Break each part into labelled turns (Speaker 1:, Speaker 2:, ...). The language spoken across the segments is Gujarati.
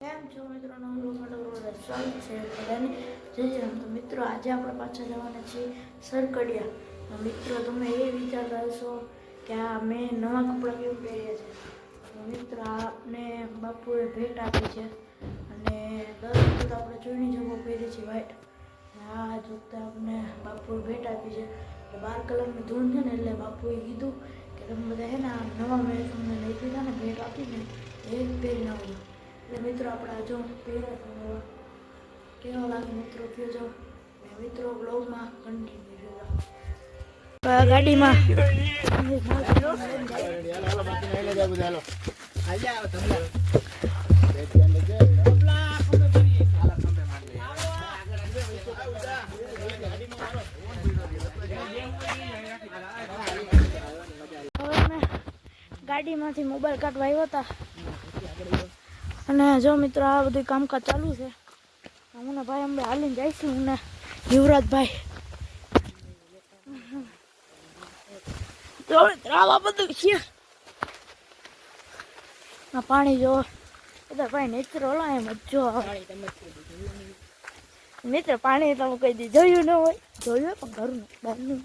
Speaker 1: કેમ છો મિત્રો? સ્વાગત છે બધાને. જય શ્રી રામ. તો મિત્રો આજે આપણે પાછા જવાના છીએ સરકડિયા. મિત્રો તમે એ વિચારતા હશો કે આ મેં નવા કપડાં કેવું પહેર્યા છે. તો મિત્રો આપને બાપુએ ભેટ આપી છે અને દર વખત આપણે ચૂરણી જમો પહેરીએ છીએ વ્હાઈટ. આ જોતા આપણે બાપુએ ભેટ આપી છે. 12 કલરની ધૂન છે ને, એટલે બાપુએ કીધું કે તમે બધા છે ને આ નવા મેં તમને લઈ દીધા ને ભેટ આપીને એ પહેરી નાખજો. એટલે મિત્રો આપણે જો પહેર્યા કેવો લાગે મિત્રો કહેજો. મિત્રો બ્લોગમાં કન્ટિન્યુ રહેજો. ગાડીમાં ગાડીમાંથી મોબાઈલ કાઢવા આવ્યા હતા અને જો મિત્રો આ બધું કામકાજ ચાલુ છે. હું ને ભાઈ અમે હાલીને જઈશું. હું ને યુવરાજભાઈ જો મિત્રો આવા બધું છે. આ પાણી જો બધા ભાઈ નેચર ઓલા એમ જો મિત્ર પાણી તમે કઈ દી જોયું ન હોય, જોયું પણ ઘરનું બહારનું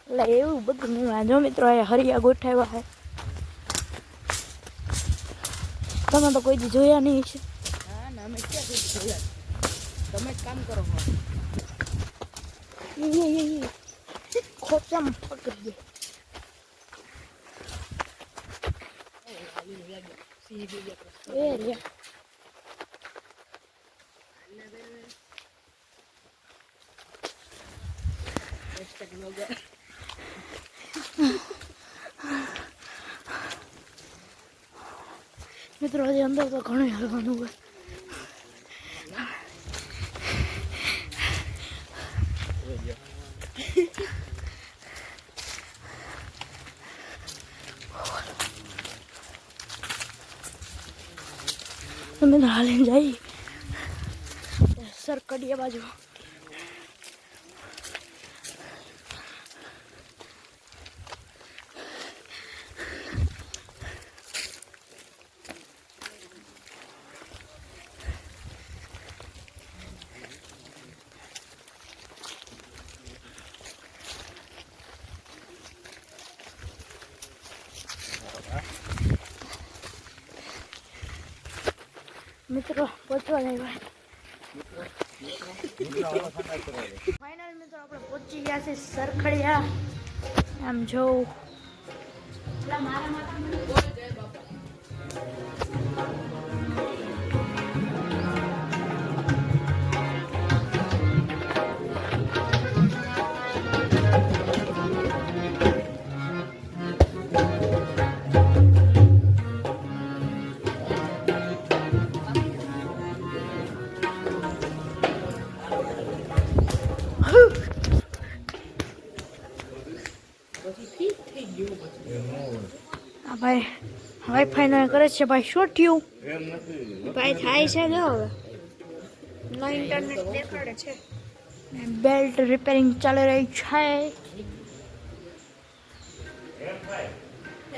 Speaker 1: એટલે એવું બધું નહીં. જો મિત્રો એ હરિયા ગોઠવ્યા છે. તમે તો કોઈ દી જોયા નહીં છે.
Speaker 2: હા ના, અમે ક્યાં કોઈ જોયા. તમે જ કામ કરો
Speaker 1: ખોચામાં પકડી મિત્રો હજી અંદર તો ઘણું હલવાનું હોય. અમે હાલીને જઈએ સરકડિયા બાજુ. મિત્રો પહોંચવા લાગ્યા. ફાઇનલ મિત્રો આપણે પહોંચી ગયા છે સરખડિયા. આમ જોઉં ભાઈ વાઈફાઈ ને કરે છે ભાઈ. શું થયું ભાઈ? થાય છે જો હવે નો ઇન્ટરનેટ દેખાડે છે. બેલ્ટ રિપેરિંગ ચાલી રહી છે.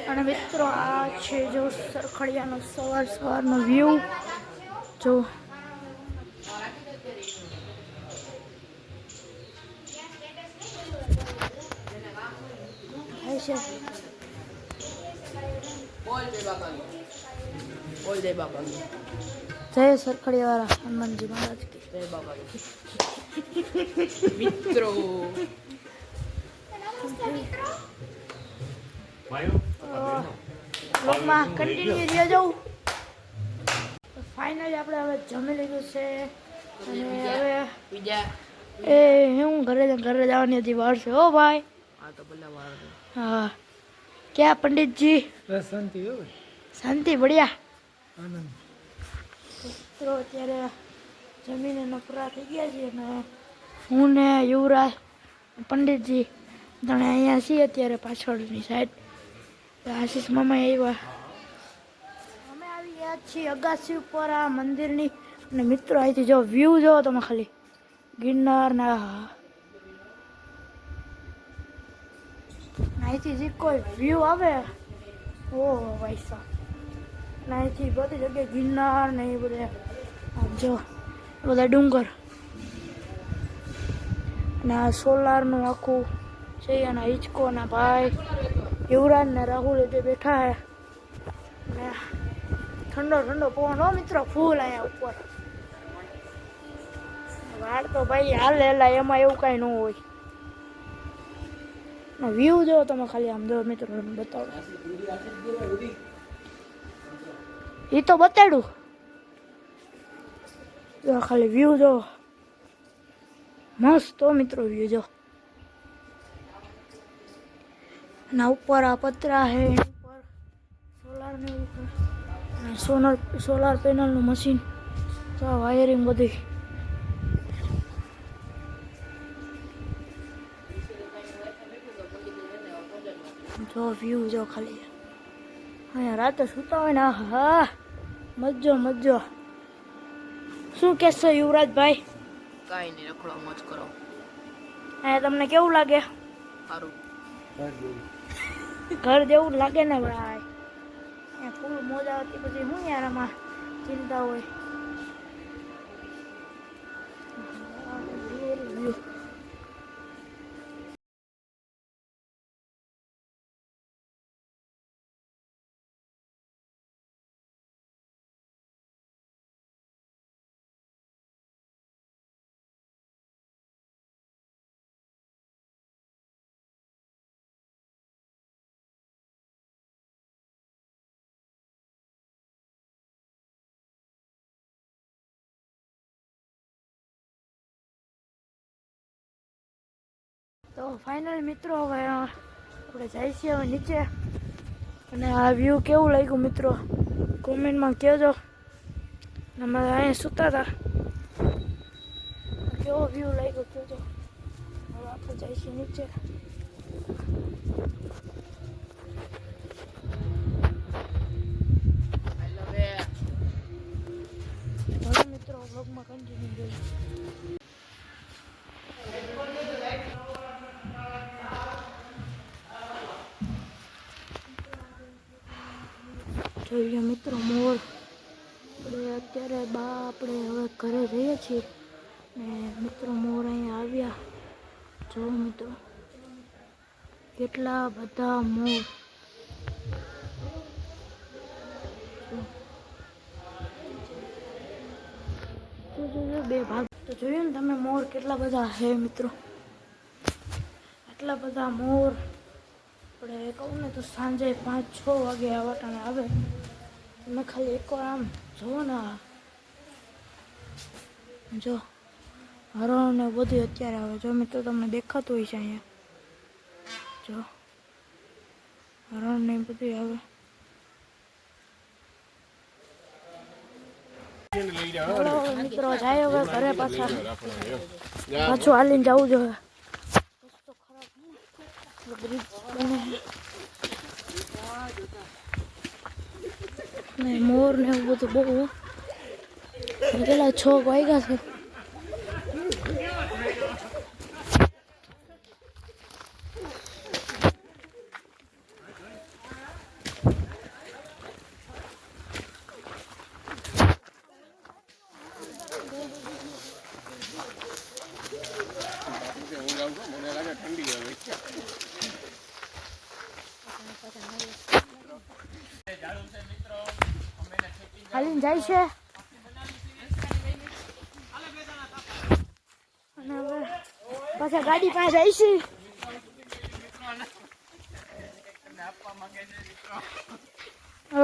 Speaker 1: અને મિત્રો આ છે જો સરખડિયાનો સવારનો વ્યૂ. જો થાય છે. જય સરખડિયા વાળા હનુમાનજી મહારાજ કી જય. બાબા
Speaker 2: મિત્રો
Speaker 1: બ્લોગમાં કન્ટિન્યુ રહી જાઉં. ફાઇનલી આપણે હવે જમી લીધું છે અને હવે
Speaker 2: બીજા
Speaker 1: હું ઘરે જવાની હતી વાર છે. હો ભાઈ
Speaker 2: આ તો પેલા વાર.
Speaker 1: હા ક્યાં પંડિતજી?
Speaker 3: શાંતિ
Speaker 1: શાંતિ બઢિયા.
Speaker 3: આનંદ.
Speaker 1: મિત્રો અત્યારે જમીને નફરા થઈ ગયા છીએ અને હું ને યુવરાજ પંડિતજી ત્રણે અહીંયા છીએ અત્યારે પાછળની સાઈડ. આશીષ મામા આવ્યા. અમે આવી ગયા છીએ અગાસી ઉપર આ મંદિરની. અને મિત્રો અહીંથી જો વ્યૂ જોવો તમે ખાલી ગિરનારના. અહીંથી જે કોઈ વ્યૂ આવે ઓહો ભાઈ સાહેબ. ને અહીંથી બધી જગ્યાએ ગિરનાર ને એ બધા આમ જો બધા ડુંગર અને આ સોલારનું આખું છે. અને હિંચકોના ભાઈ યુવરાજ ને રાહુલ જે બેઠા હે ને ઠંડો ઠંડો પવન હો મિત્રો ફૂલ અહીંયા ઉપર. વાળ તો ભાઈ હાલે એમાં એવું કાંઈ ન હોય. વ્યૂ જો તમે ખાલી આમ જો મિત્રો બતાવો. એ તો બતાડ્યું જો ખાલી વ્યૂ જો મસ્ત હો મિત્રો વ્યૂ જો. ના ઉપર આ પતરા હે ઉપર સોલાર ને સોલાર પેનલનું મશીન તો વાયરિંગ બધી. જો વ્યૂ જો ખાલી અહીંયા રાતે સૂતા હોય ને હા મજો મજો. શું કહેશો યુવરાજભાઈ?
Speaker 2: કાંઈ નહીં, રખડો મોજ કરો.
Speaker 1: અહીંયા તમને કેવું લાગે?
Speaker 2: સારું,
Speaker 1: ઘર જેવું લાગે ને ભાઈ. અહીંયા ફૂલ મોજ આવતી પછી શું યાર આમાં ચિંતા હોય. તો ફાઇનલ મિત્રો હવે આપણે જાય છીએ હવે નીચે. અને આ વ્યૂ કેવું લાગ્યું મિત્રો કોમેન્ટમાં કહેજો. અમે અહીંયા સૂતા હતા કેવો વ્યૂ લાગ્યો કહેજો. હવે આપણે જાય છીએ નીચે. ચાલો મિત્રો વ્લોગમાં કન્ટિન્યુ કરીએ. જોઈએ મિત્રો મોર. આપણે અત્યારે આપણે હવે ઘરે જઈએ છીએ ને મિત્રો મોર અહીંયા આવ્યા. જો મિત્રો કેટલા બધા મોર. બે ભાગ તો જોયું ને તમે મોર કેટલા બધા છે મિત્રો. આટલા બધા મોર આપણે કહું ને તો સાંજે 5-6 વાગે આ વાટાણે આવે. તમે ખાલી એકવાર આમ જુઓ ને જો હરણ ને બધું અત્યારે આવે. જો મિત્રો તમને દેખાતું હોય છે અહીંયા જો હરણ ને બધું આવે. મિત્રો જાય હવે ઘરે પાછું હાલીને જવું જોઈએ. બ્રિજ બને ને મોર ને એવું બધું બહુ. પેલા 6 વાગ્યા છે. હાલીને જાય છે અને હવે પાછા ગાડી પાસે જાય છે.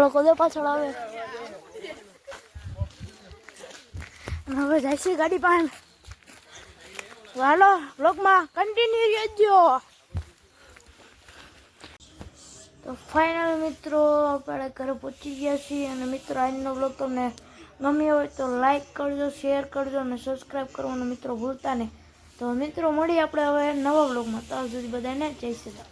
Speaker 1: લોકો તો પાછળ આવે અને હવે જાય છે ગાડી પાસે. હાલો બ્લોગમાં કન્ટિન્યુ રહેજો. તો ફાઇનલ મિત્રો આપણે ઘરે પહોંચી ગયા છીએ. અને મિત્રો આજનો બ્લોગ તમને ગમ્યો હોય તો લાઈક કરજો, શેર કરજો અને સબસ્ક્રાઈબ કરવાનું મિત્રો ભૂલતા નહીં. તો મિત્રો મળીએ આપણે હવે નવા બ્લોગમાં. ત્યાં સુધી બધાને જય શ્રી રામ.